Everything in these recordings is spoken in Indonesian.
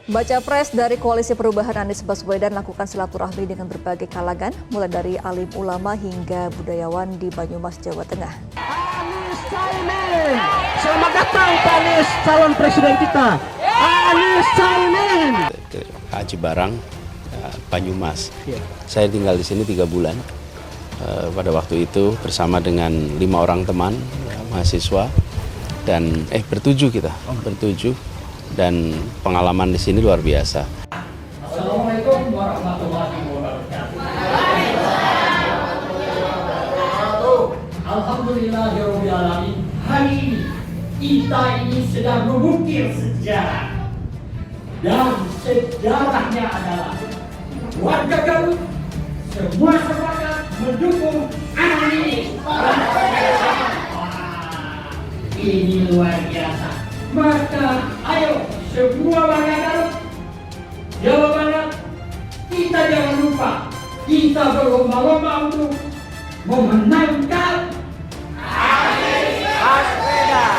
Baca pres dari Koalisi Perubahan Anies Baswedan lakukan silaturahmi dengan berbagai kalangan, mulai dari alim ulama hingga budayawan di Banyumas, Jawa Tengah. Anies Caimin, selamat datang Pak Anies, calon presiden kita. Anies Caimin. Aji Barang, Banyumas. Saya tinggal di sini 3 bulan. Pada waktu itu bersama dengan 5 orang teman mahasiswa dan bertujuh kita, bertujuh. Dan pengalaman di sini luar biasa. Assalamualaikum warahmatullahi wabarakatuh. Alhamdulillahirabbil alamin. Hari ini kita ini sedang mengukir sejarah. Dan sejarahnya adalah warga Garut semua sepakat mendukung Anies. Ini luar biasa. Maka ayo semua warga Garut, Jawa Barat, kita jangan lupa, kita berlomba-lomba untuk memenangkan Anies Baswedan.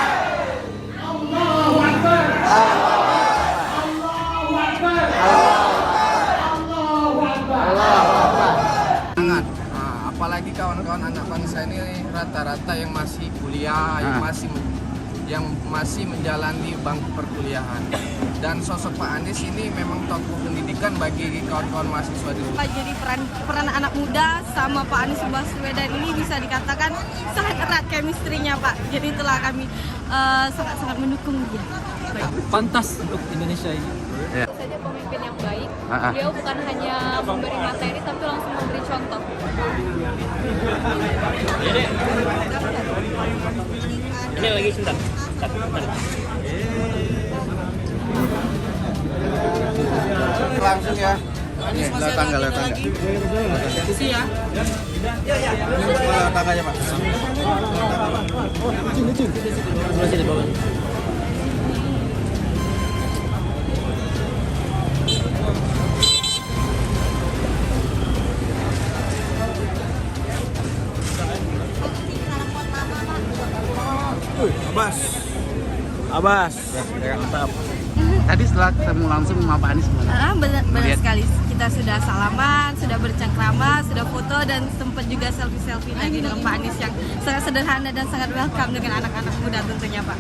Allahu Akbar. Allahu Akbar. Allahu Akbar. Sangat, apalagi kawan-kawan anak bangsa ini rata-rata yang masih kuliah, yang masih menjalani bangku perkuliahan. Dan sosok Pak Anies ini memang tokoh pendidikan bagi kawan-kawan mahasiswa di rumah. Jadi peran anak muda sama Pak Anies Baswedan ini bisa dikatakan sangat erat chemistry-nya Pak. Jadi itulah kami sangat-sangat mendukung dia. Pantas untuk Indonesia ini. Saja pemimpin yang baik, beliau bukan hanya memberi materi tapi langsung memberi contoh. Ini lagi sebentar. Langsung ya. Lihat tangga. Sisi ya. Tangganya Pak. Sini bawah. Abbas. Mantap. Tadi setelah ketemu langsung sama Pak Anies Benar sekali. Kita sudah salaman, sudah bercengkrama, sudah foto dan sempat juga selfie tadi dengan Pak Anies yang sangat sederhana dan sangat welcome dengan anak-anak muda tentunya Pak.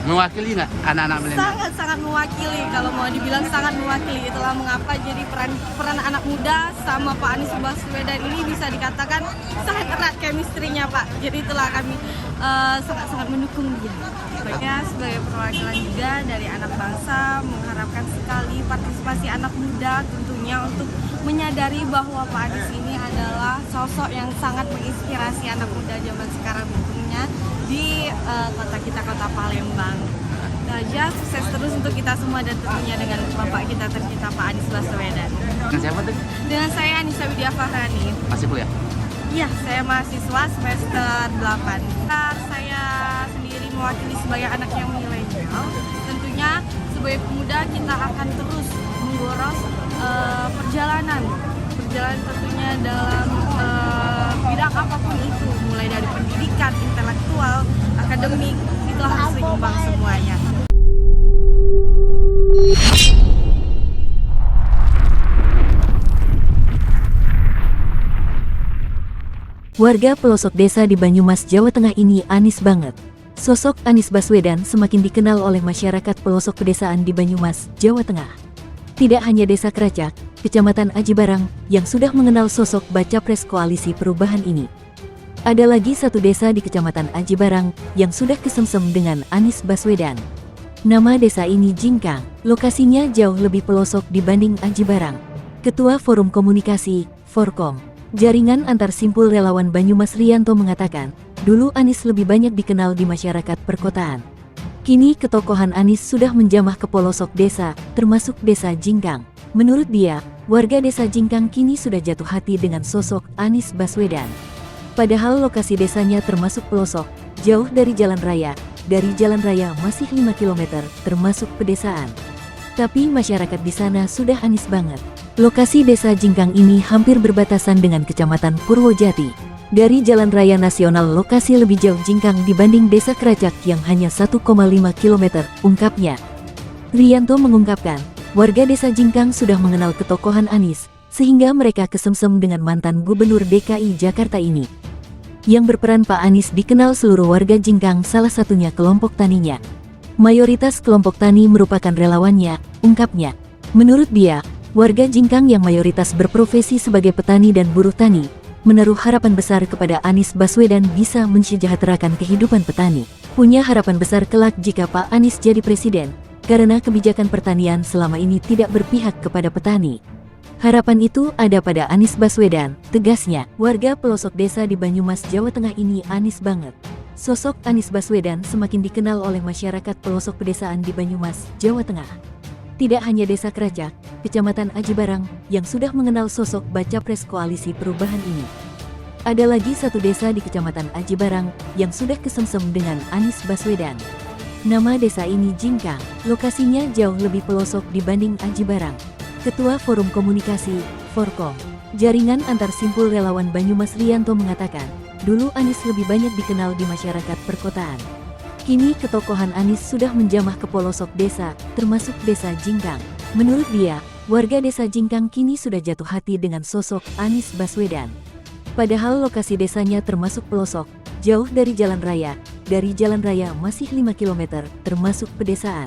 Mewakili nggak anak-anak milenial? Sangat mewakili, kalau mau dibilang sangat mewakili. Itulah mengapa jadi peran anak muda sama Pak Anies Baswedan ini bisa dikatakan sangat erat chemistry-nya Pak. Jadi itulah kami sangat mendukung dia. Ya, sebagai perwakilan juga dari anak bangsa mengharapkan sekali partisipasi anak muda tentunya untuk menyadari bahwa Pak Anies ini adalah sosok yang sangat menginspirasi anak muda zaman sekarang tentunya di kota kita, kota Palembang. Raja, sukses terus untuk kita semua dan tentunya dengan Bapak kita tercinta Pak Anies Baswedan. Dengan siapa tuh? Dengan saya Anissa Widya Fahrani. Masih kuliah? Iya, saya mahasiswa semester 8. Saya sendiri mewakili sebagai anak yang milenial. Tentunya sebagai pemuda kita akan terus menggoros perjalanan tentunya dalam bidang apapun itu, mulai dari pendidikan, intelektual, akademik, itu harus seimbang semuanya. Warga pelosok desa di Banyumas, Jawa Tengah ini Anies banget. Sosok Anies Baswedan semakin dikenal oleh masyarakat pelosok pedesaan di Banyumas, Jawa Tengah. Tidak hanya desa Keracak, Kecamatan Aji Barang, yang sudah mengenal sosok baca pres Koalisi Perubahan ini. Ada lagi satu desa di Kecamatan Aji Barang yang sudah kesemsem dengan Anies Baswedan. Nama desa ini Jingkang, lokasinya jauh lebih pelosok dibanding Aji Barang. Ketua Forum Komunikasi, Forkom, Jaringan Antar Simpul Relawan Banyumas Rianto mengatakan, dulu Anies lebih banyak dikenal di masyarakat perkotaan. Kini ketokohan Anies sudah menjamah ke pelosok desa, termasuk desa Jingkang. Menurut dia, warga desa Jingkang kini sudah jatuh hati dengan sosok Anies Baswedan. Padahal lokasi desanya termasuk pelosok, jauh dari jalan raya. Dari jalan raya masih 5 km, termasuk pedesaan. Tapi masyarakat di sana sudah Anies banget. Lokasi desa Jingkang ini hampir berbatasan dengan Kecamatan Purwojati. Dari Jalan Raya Nasional lokasi lebih jauh Jingkang dibanding Desa Keracak yang hanya 1,5 km, ungkapnya. Rianto mengungkapkan, warga desa Jingkang sudah mengenal ketokohan Anies, sehingga mereka kesemsem dengan mantan Gubernur DKI Jakarta ini. Yang berperan Pak Anies dikenal seluruh warga Jingkang, salah satunya kelompok taninya. Mayoritas kelompok tani merupakan relawannya, ungkapnya. Menurut dia, warga Jingkang yang mayoritas berprofesi sebagai petani dan buruh tani, menaruh harapan besar kepada Anies Baswedan bisa mensejahterakan kehidupan petani. Punya harapan besar kelak jika Pak Anies jadi presiden, karena kebijakan pertanian selama ini tidak berpihak kepada petani. Harapan itu ada pada Anies Baswedan, tegasnya. Warga pelosok desa di Banyumas, Jawa Tengah ini Anies banget. Sosok Anies Baswedan semakin dikenal oleh masyarakat pelosok pedesaan di Banyumas, Jawa Tengah. Tidak hanya desa Kerajak, Kecamatan Aji Barang, yang sudah mengenal sosok baca pres koalisi perubahan ini. Ada lagi satu desa di Kecamatan Aji Barang yang sudah kesemsem dengan Anies Baswedan. Nama desa ini Jingkang, lokasinya jauh lebih pelosok dibanding Aji Barang. Ketua Forum Komunikasi, Forkom, Jaringan Antar Simpul Relawan Banyumas Rianto mengatakan, dulu Anies lebih banyak dikenal di masyarakat perkotaan. Kini ketokohan Anies sudah menjamah ke pelosok desa, termasuk desa Jingkang. Menurut dia, warga desa Jingkang kini sudah jatuh hati dengan sosok Anies Baswedan. Padahal lokasi desanya termasuk pelosok, jauh dari jalan raya. Dari jalan raya masih 5 km, termasuk pedesaan.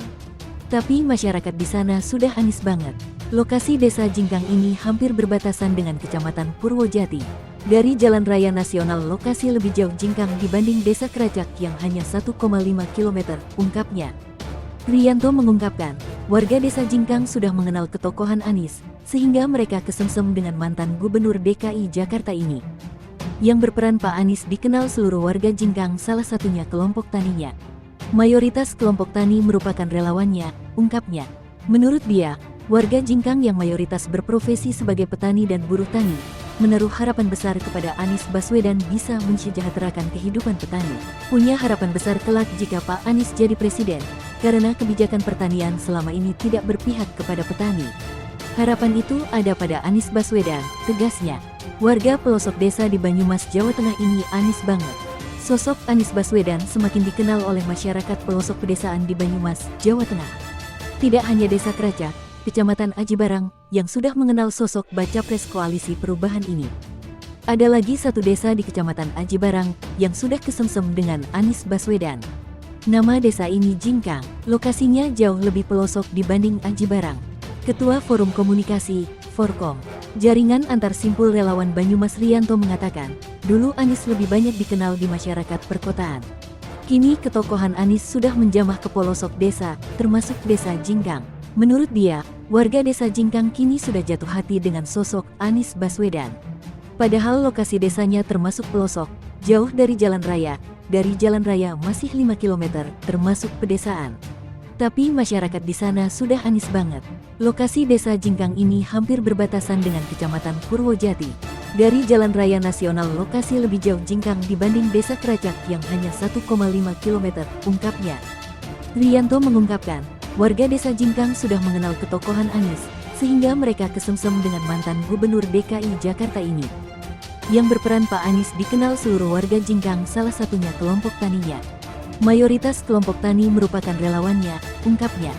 Tapi masyarakat di sana sudah Anies banget. Lokasi desa Jingkang ini hampir berbatasan dengan Kecamatan Purwojati. Dari jalan raya nasional lokasi lebih jauh Jingkang dibanding desa Kerajak yang hanya 1,5 km, ungkapnya. Rianto mengungkapkan, warga desa Jingkang sudah mengenal ketokohan Anies, sehingga mereka kesemsem dengan mantan Gubernur DKI Jakarta ini. Yang berperan Pak Anies dikenal seluruh warga Jingkang, salah satunya kelompok taninya. Mayoritas kelompok tani merupakan relawannya, ungkapnya. Menurut dia, warga Jingkang yang mayoritas berprofesi sebagai petani dan buruh tani, menaruh harapan besar kepada Anies Baswedan bisa mensejahterakan kehidupan petani. Punya harapan besar kelak jika Pak Anies jadi presiden, karena kebijakan pertanian selama ini tidak berpihak kepada petani. Harapan itu ada pada Anies Baswedan, tegasnya. Warga pelosok desa di Banyumas, Jawa Tengah ini Anies banget. Sosok Anies Baswedan semakin dikenal oleh masyarakat pelosok pedesaan di Banyumas, Jawa Tengah. Tidak hanya desa Kerajak, Kecamatan Aji Barang, yang sudah mengenal sosok baca pres koalisi perubahan ini. Ada lagi satu desa di Kecamatan Aji Barang yang sudah kesemsem dengan Anies Baswedan. Nama desa ini Jingkang, lokasinya jauh lebih pelosok dibanding Aji Barang. Ketua Forum Komunikasi, Forkom, Jaringan Antar Simpul Relawan Banyumas Rianto mengatakan, dulu Anies lebih banyak dikenal di masyarakat perkotaan. Kini ketokohan Anies sudah menjamah ke pelosok desa, termasuk desa Jingkang. Menurut dia, warga desa Jingkang kini sudah jatuh hati dengan sosok Anies Baswedan. Padahal lokasi desanya termasuk pelosok, jauh dari jalan raya. Dari jalan raya masih 5 km, termasuk pedesaan. Tapi masyarakat di sana sudah Anies banget. Lokasi desa Jingkang ini hampir berbatasan dengan Kecamatan Purwojati. Dari jalan raya nasional lokasi lebih jauh Jingkang dibanding desa Kerajak yang hanya 1,5 km, ungkapnya. Rianto mengungkapkan, warga desa Jingkang sudah mengenal ketokohan Anies, sehingga mereka kesemsem dengan mantan Gubernur DKI Jakarta ini. Yang berperan Pak Anies dikenal seluruh warga Jingkang, salah satunya kelompok taninya. Mayoritas kelompok tani merupakan relawannya, ungkapnya.